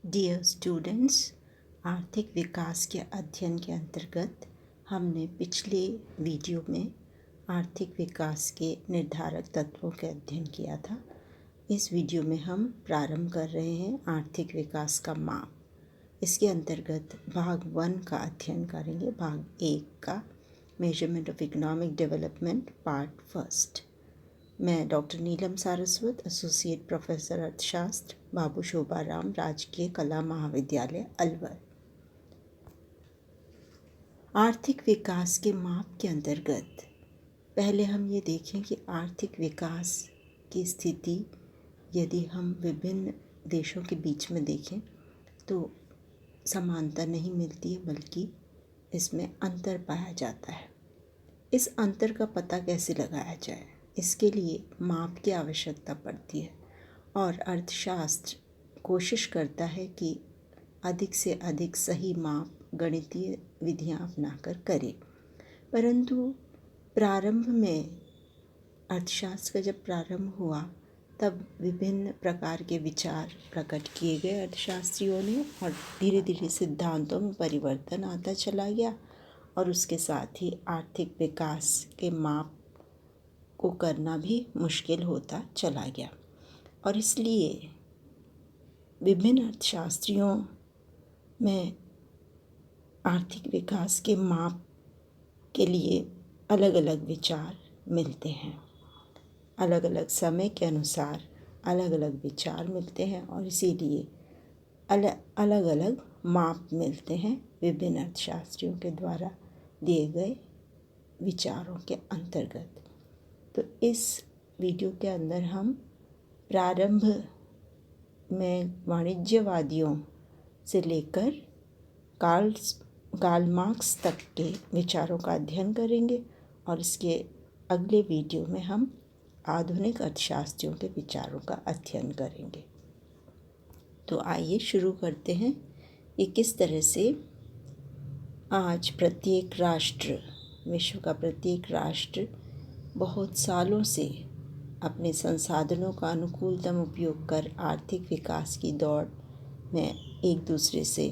Dear students, आर्थिक विकास के अध्ययन के अंतर्गत हमने पिछले वीडियो में आर्थिक विकास के निर्धारक तत्वों के अध्ययन किया था। इस वीडियो में हम प्रारंभ कर रहे हैं आर्थिक विकास का माप। इसके अंतर्गत भाग 1 का अध्ययन करेंगे। भाग 1 का measurement of economic development part first. मैं डॉक्टर नीलम सारस्वत, एसोसिएट प्रोफेसर अर्थशास्त्र, बाबू शोभाराम राजकीय कला महाविद्यालय अलवर। आर्थिक विकास के माप के अंतर्गत पहले हम ये देखें कि आर्थिक विकास की स्थिति यदि हम विभिन्न देशों के बीच में देखें तो समानता नहीं मिलती है, बल्कि इसमें अंतर पाया जाता है। इस अंतर का पता कैसे लगाया जाए, इसके लिए माप की आवश्यकता पड़ती है और अर्थशास्त्र कोशिश करता है कि अधिक से अधिक सही माप गणितीय विधियां अपनाकर करे। परंतु प्रारंभ में अर्थशास्त्र का जब प्रारंभ हुआ तब विभिन्न प्रकार के विचार प्रकट किए गए अर्थशास्त्रियों ने, और धीरे धीरे सिद्धांतों में परिवर्तन आता चला गया और उसके साथ ही आर्थिक विकास के माप को करना भी मुश्किल होता चला गया। और इसलिए विभिन्न अर्थशास्त्रियों में आर्थिक विकास के माप के लिए अलग अलग विचार मिलते हैं। अलग अलग समय के अनुसार अलग अलग विचार मिलते हैं और इसीलिए अलग अलग माप मिलते हैं विभिन्न अर्थशास्त्रियों के द्वारा दिए गए विचारों के अंतर्गत। तो इस वीडियो के अंदर हम प्रारंभ में वाणिज्यवादियों से लेकर कार्ल मार्क्स तक के विचारों का अध्ययन करेंगे और इसके अगले वीडियो में हम आधुनिक अर्थशास्त्रियों के विचारों का अध्ययन करेंगे। तो आइए शुरू करते हैं कि किस तरह से आज प्रत्येक राष्ट्र, विश्व का प्रत्येक राष्ट्र बहुत सालों से अपने संसाधनों का अनुकूलतम उपयोग कर आर्थिक विकास की दौड़ में एक दूसरे से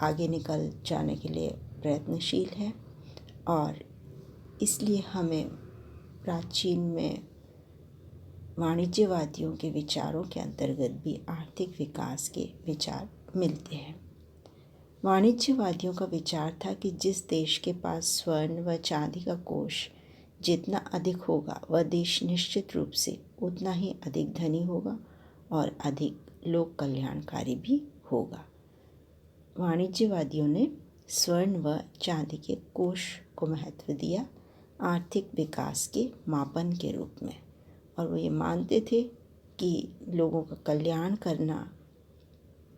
आगे निकल जाने के लिए प्रयत्नशील है। और इसलिए हमें प्राचीन में वाणिज्यवादियों के विचारों के अंतर्गत भी आर्थिक विकास के विचार मिलते हैं। वाणिज्यवादियों का विचार था कि जिस देश के पास स्वर्ण व चांदी का कोष जितना अधिक होगा वह देश निश्चित रूप से उतना ही अधिक धनी होगा और अधिक लोक कल्याणकारी भी होगा। वाणिज्यवादियों ने स्वर्ण व चांदी के कोष को महत्व दिया आर्थिक विकास के मापन के रूप में, और वो ये मानते थे कि लोगों का कल्याण करना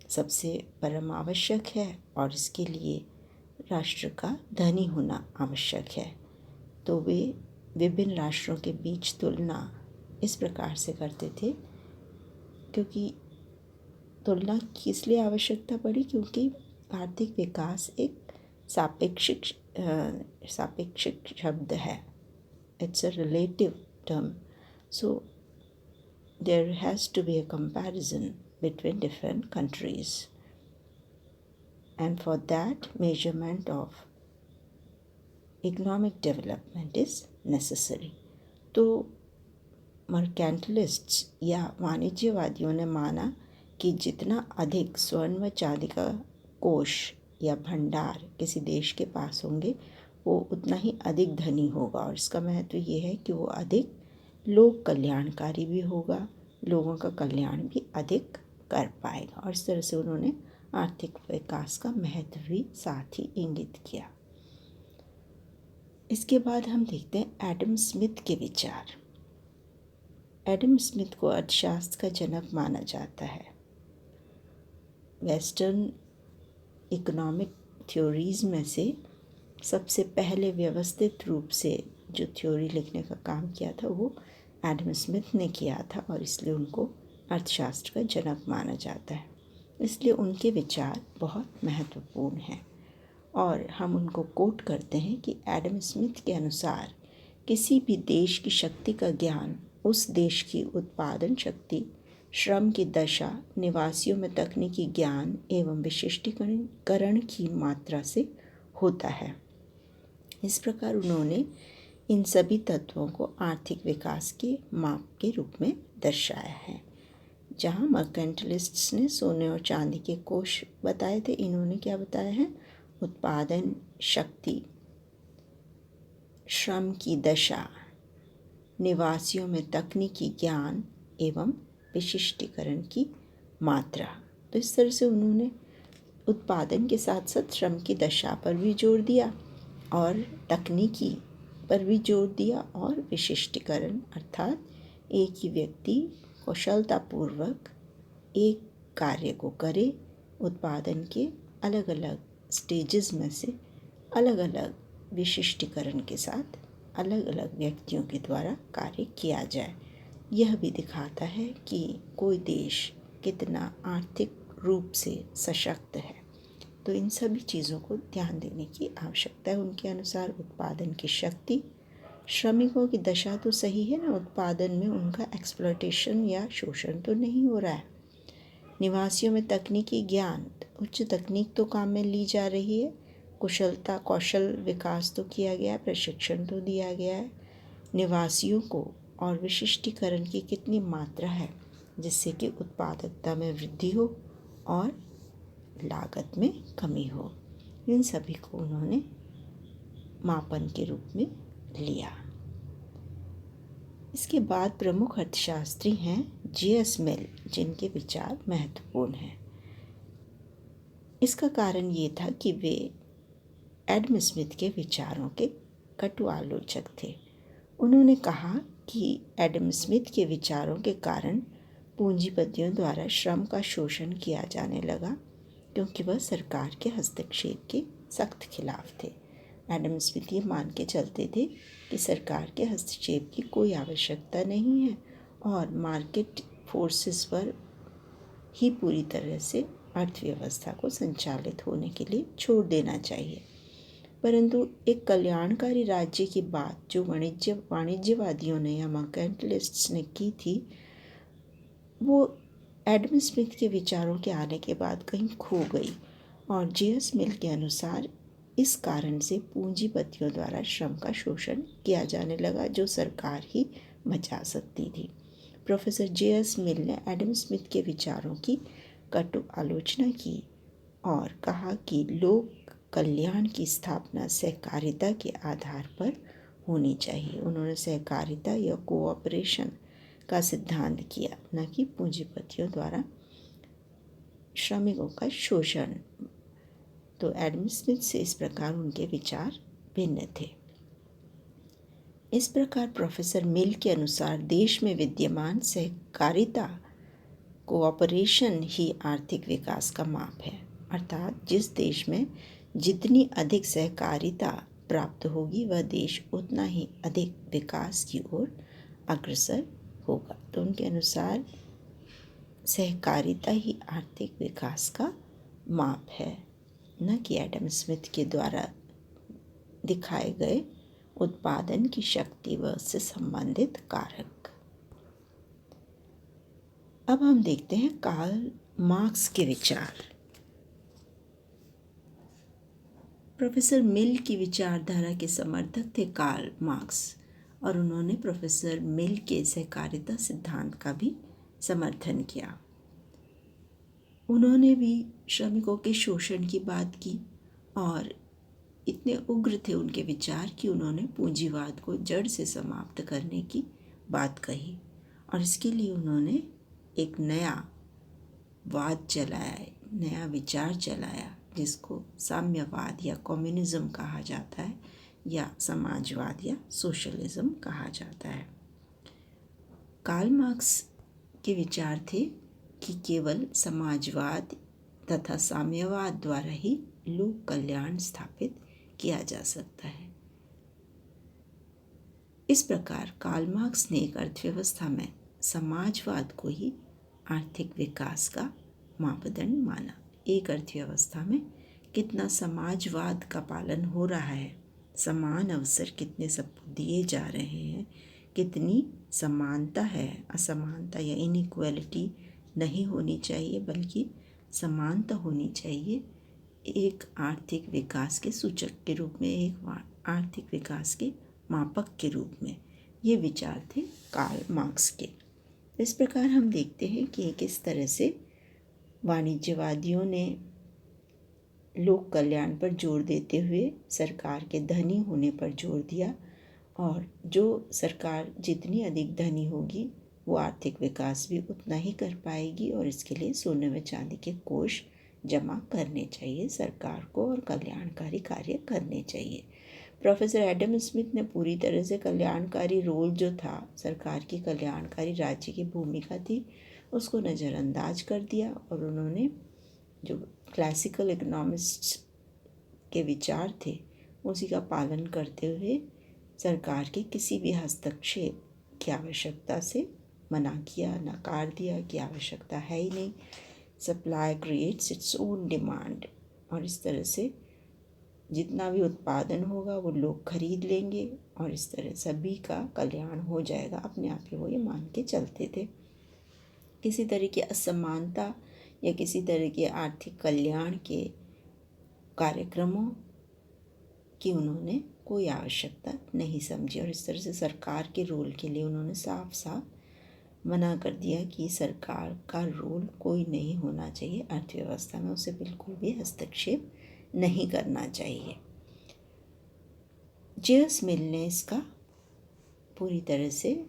सबसे परम आवश्यक है और इसके लिए राष्ट्र का धनी होना आवश्यक है। तो वे विभिन्न राष्ट्रों के बीच तुलना इस प्रकार से करते थे, क्योंकि तुलना की इसलिए आवश्यकता पड़ी क्योंकि आर्थिक विकास एक सापेक्षिक शब्द है। It's a relative term, so there has to be a comparison between different countries, and for that measurement of economic development is necessary. तो मर्केंटलिस्ट्स या वाणिज्यवादियों ने माना कि जितना अधिक स्वर्ण व चांदी का कोष या भंडार किसी देश के पास होंगे वो उतना ही अधिक धनी होगा, और इसका महत्व ये है कि वो अधिक लोक कल्याणकारी भी होगा, लोगों का कल्याण भी अधिक कर पाएगा। और इस तरह से उन्होंने आर्थिक विकास का महत्व भी साथ ही इंगित किया। इसके बाद हम देखते हैं एडम स्मिथ के विचार। एडम स्मिथ को अर्थशास्त्र का जनक माना जाता है। वेस्टर्न इकोनॉमिक थ्योरीज में से सबसे पहले व्यवस्थित रूप से जो थ्योरी लिखने का काम किया था वो एडम स्मिथ ने किया था, और इसलिए उनको अर्थशास्त्र का जनक माना जाता है। इसलिए उनके विचार बहुत महत्वपूर्ण हैं और हम उनको कोट करते हैं कि एडम स्मिथ के अनुसार किसी भी देश की शक्ति का ज्ञान उस देश की उत्पादन शक्ति श्रम की दशा निवासियों में तकनीकी ज्ञान एवं विशिष्टीकरण की मात्रा से होता है। इस प्रकार उन्होंने इन सभी तत्वों को आर्थिक विकास के माप के रूप में दर्शाया है। जहाँ मर्केंटलिस्ट्स ने सोने और चांदी के कोष बताए थे, इन्होंने क्या बताया है? उत्पादन शक्ति, श्रम की दशा, निवासियों में तकनीकी ज्ञान एवं विशिष्टीकरण की मात्रा। तो इस तरह से उन्होंने उत्पादन के साथ साथ श्रम की दशा पर भी जोर दिया और तकनीकी पर भी जोर दिया और विशिष्टीकरण अर्थात एक ही व्यक्ति कुशलतापूर्वक एक कार्य को करे, उत्पादन के अलग अलग स्टेजेस में से अलग अलग विशिष्टीकरण के साथ अलग अलग व्यक्तियों के द्वारा कार्य किया जाए। यह भी दिखाता है कि कोई देश कितना आर्थिक रूप से सशक्त है। तो इन सभी चीज़ों को ध्यान देने की आवश्यकता है। उनके अनुसार उत्पादन की शक्ति, श्रमिकों की दशा तो सही है ना, उत्पादन में उनका एक्सप्लॉयटेशन या शोषण तो नहीं हो रहा है। निवासियों में तकनीकी ज्ञान, उच्च तकनीक तो काम में ली जा रही है, कौशल विकास तो किया गया है, प्रशिक्षण तो दिया गया है। निवासियों को और विशिष्टीकरण की कितनी मात्रा है जिससे कि उत्पादकता में वृद्धि हो और लागत में कमी हो, इन सभी को उन्होंने मापन के रूप में लिया। इसके बाद प्रमुख अर्थशास्त्री हैं J.S. मिल, जिनके विचार महत्वपूर्ण हैं। इसका कारण ये था कि वे एडम स्मिथ के विचारों के कटु आलोचक थे। उन्होंने कहा कि एडम स्मिथ के विचारों के कारण पूंजीपतियों द्वारा श्रम का शोषण किया जाने लगा, क्योंकि वह सरकार के हस्तक्षेप के सख्त खिलाफ थे। एडम स्मिथ ये मान के चलते थे कि सरकार के हस्तक्षेप की कोई आवश्यकता नहीं है और मार्केट फोर्सेस पर ही पूरी तरह से अर्थव्यवस्था को संचालित होने के लिए छोड़ देना चाहिए। परंतु एक कल्याणकारी राज्य की बात जो वाणिज्यवादियों ने या मर्केंटलिस्ट्स ने की थी, वो एडम स्मिथ के विचारों के आने के बाद कहीं खो गई और J.S. मिल के अनुसार इस कारण से पूंजीपतियों द्वारा श्रम का शोषण किया जाने लगा, जो सरकार ही बचा सकती थी। Professor J.S. मिल ने एडम स्मिथ के विचारों की कटु आलोचना की और कहा कि लोक कल्याण की स्थापना सहकारिता के आधार पर होनी चाहिए। उन्होंने सहकारिता या कोऑपरेशन का सिद्धांत किया, न कि पूंजीपतियों द्वारा श्रमिकों का शोषण। तो एडम स्मिथ से इस प्रकार उनके विचार भिन्न थे। इस प्रकार प्रोफेसर मिल के अनुसार देश में विद्यमान सहकारिता, कोऑपरेशन ही आर्थिक विकास का माप है। अर्थात जिस देश में जितनी अधिक सहकारिता प्राप्त होगी, वह देश उतना ही अधिक विकास की ओर अग्रसर होगा। तो उनके अनुसार सहकारिता ही आर्थिक विकास का माप है, न कि एडम स्मिथ के द्वारा दिखाए गए उत्पादन की शक्ति व उससे संबंधित कारक। अब हम देखते हैं कार्ल मार्क्स के विचार। प्रोफेसर मिल की विचारधारा के समर्थक थे कार्ल मार्क्स और उन्होंने प्रोफेसर मिल के सहकारिता सिद्धांत का भी समर्थन किया। उन्होंने भी श्रमिकों के शोषण की बात की और इतने उग्र थे उनके विचार कि उन्होंने पूंजीवाद को जड़ से समाप्त करने की बात कही और इसके लिए उन्होंने एक नया वाद चलाया, नया विचार चलाया, जिसको साम्यवाद या कम्युनिज्म कहा जाता है या समाजवाद या सोशलिज्म कहा जाता है। कार्ल मार्क्स के विचार थे कि केवल समाजवाद तथा साम्यवाद द्वारा ही लोक कल्याण स्थापित किया जा सकता है। इस प्रकार कार्ल मार्क्स ने एक अर्थव्यवस्था में समाजवाद को ही आर्थिक विकास का मापदंड माना। एक अर्थव्यवस्था में कितना समाजवाद का पालन हो रहा है, समान अवसर कितने सबको दिए जा रहे हैं, कितनी समानता है, असमानता या इनइक्वालिटी नहीं होनी चाहिए, बल्कि समानता होनी चाहिए एक आर्थिक विकास के सूचक के रूप में, एक आर्थिक विकास के मापक के रूप में। ये विचार थे कार्ल मार्क्स के। इस प्रकार हम देखते हैं कि किस तरह से वाणिज्यवादियों ने लोक कल्याण पर जोर देते हुए सरकार के धनी होने पर जोर दिया, और जो सरकार जितनी अधिक धनी होगी वो आर्थिक विकास भी उतना ही कर पाएगी, और इसके लिए सोने व चांदी के कोष जमा करने चाहिए सरकार को और कल्याणकारी कार्य करने चाहिए। प्रोफेसर एडम स्मिथ ने पूरी तरह से कल्याणकारी रोल जो था, सरकार की कल्याणकारी राज्य की भूमिका थी, उसको नज़रअंदाज कर दिया, और उन्होंने जो क्लासिकल इकोनॉमिस्ट्स के विचार थे उसी का पालन करते हुए सरकार के किसी भी हस्तक्षेप की आवश्यकता से मना किया, नकार दिया कि आवश्यकता है ही नहीं, supply creates its own demand, और इस तरह से जितना भी उत्पादन होगा वो लोग खरीद लेंगे और इस तरह सभी का कल्याण हो जाएगा अपने आप ही, वो ये मान के चलते थे। किसी तरह की असमानता या किसी तरह के आर्थिक कल्याण के कार्यक्रमों की उन्होंने कोई आवश्यकता नहीं समझी, और इस तरह से सरकार के रोल के लिए उन्होंने साफ साफ मना कर दिया कि सरकार का रोल कोई नहीं होना चाहिए अर्थव्यवस्था में, उसे बिल्कुल भी हस्तक्षेप नहीं करना चाहिए। जेम्स मिल ने इसका पूरी तरह से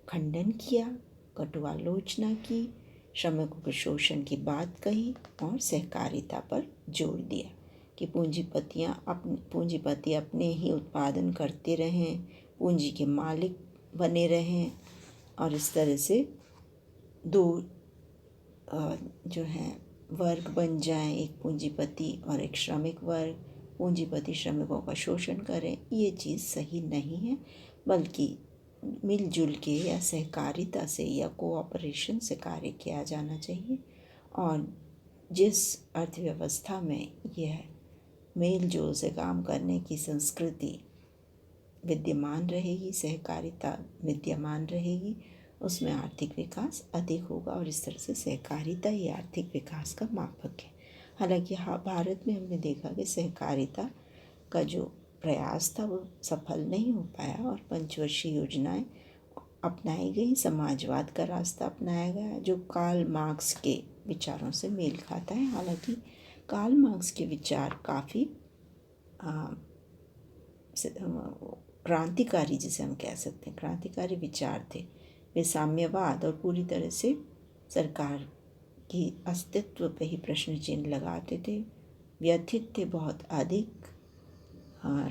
खंडन किया, कटु आलोचना की, श्रमिकों के शोषण की बात कही और सहकारिता पर जोर दिया कि पूंजीपति अपने ही उत्पादन करते रहें, पूंजी के मालिक बने रहें, और इस तरह से दो जो हैं वर्ग बन जाएं, एक पूंजीपति और एक श्रमिक वर्ग। पूंजीपति श्रमिकों का शोषण करें, ये चीज़ सही नहीं है, बल्कि मिलजुल के या सहकारिता से या कोऑपरेशन से कार्य किया जाना चाहिए। और जिस अर्थव्यवस्था में यह मेल जोल से काम करने की संस्कृति विद्यमान रहेगी, सहकारिता विद्यमान रहेगी, उसमें आर्थिक विकास अधिक होगा, और इस तरह से सहकारिता ही आर्थिक विकास का मापक है। हालांकि भारत में हमने देखा कि सहकारिता का जो प्रयास था वो सफल नहीं हो पाया, और पंचवर्षीय योजनाएं अपनाई गई, समाजवाद का रास्ता अपनाया गया जो कार्ल मार्क्स के विचारों से मेल खाता है। हालांकि कार्ल मार्क्स के विचार काफ़ी क्रांतिकारी, जिसे हम कह सकते हैं, क्रांतिकारी विचार थे। वे साम्यवाद और पूरी तरह से सरकार की अस्तित्व पे ही प्रश्न चिन्ह लगाते थे, व्यथित थे बहुत अधिक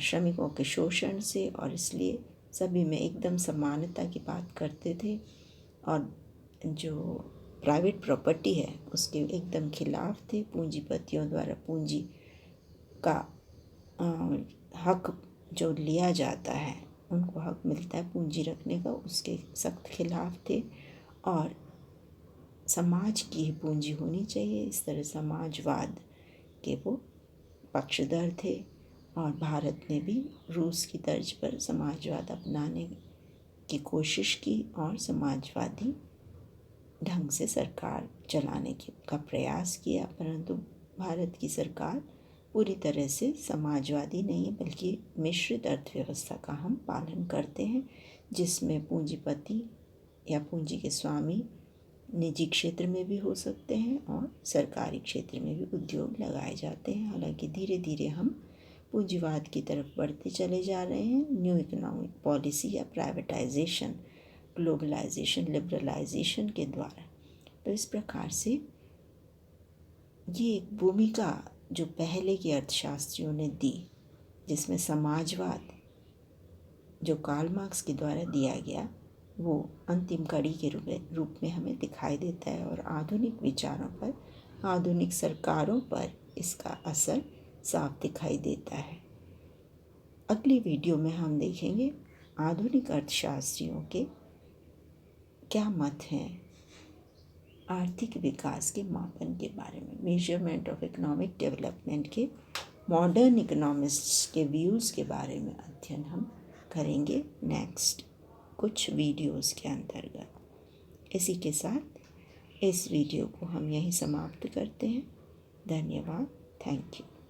श्रमिकों के शोषण से, और इसलिए सभी में एकदम समानता की बात करते थे, और जो प्राइवेट प्रॉपर्टी है उसके एकदम खिलाफ थे। पूंजीपतियों द्वारा पूंजी का हक जो लिया जाता है, उनको हक मिलता है पूंजी रखने का, उसके सख्त खिलाफ थे, और समाज की ही पूंजी होनी चाहिए, इस तरह समाजवाद के वो पक्षधर थे। और भारत ने भी रूस की तर्ज पर समाजवाद अपनाने की कोशिश की और समाजवादी ढंग से सरकार चलाने का प्रयास किया, परंतु भारत की सरकार पूरी तरह से समाजवादी नहीं है, बल्कि मिश्रित अर्थव्यवस्था का हम पालन करते हैं, जिसमें पूंजीपति या पूंजी के स्वामी निजी क्षेत्र में भी हो सकते हैं और सरकारी क्षेत्र में भी उद्योग लगाए जाते हैं। हालांकि धीरे धीरे हम पूंजीवाद की तरफ बढ़ते चले जा रहे हैं, न्यू इकोनॉमिक पॉलिसी या प्राइवेटाइजेशन, ग्लोबलाइजेशन, लिबरलाइजेशन के द्वारा। तो इस प्रकार से ये एक भूमिका जो पहले के अर्थशास्त्रियों ने दी, जिसमें समाजवाद जो कार्ल मार्क्स के द्वारा दिया गया वो अंतिम कड़ी के रूप में हमें दिखाई देता है, और आधुनिक विचारों पर, आधुनिक सरकारों पर इसका असर साफ दिखाई देता है। अगली वीडियो में हम देखेंगे आधुनिक अर्थशास्त्रियों के क्या मत हैं आर्थिक विकास के मापन के बारे में, मेजरमेंट ऑफ इकोनॉमिक डेवलपमेंट के मॉडर्न इकोनॉमिस्ट्स के व्यूज़ के बारे में अध्ययन हम करेंगे नेक्स्ट कुछ वीडियोस के अंतर्गत। इसी के साथ इस वीडियो को हम यहीं समाप्त करते हैं। धन्यवाद। Thank you.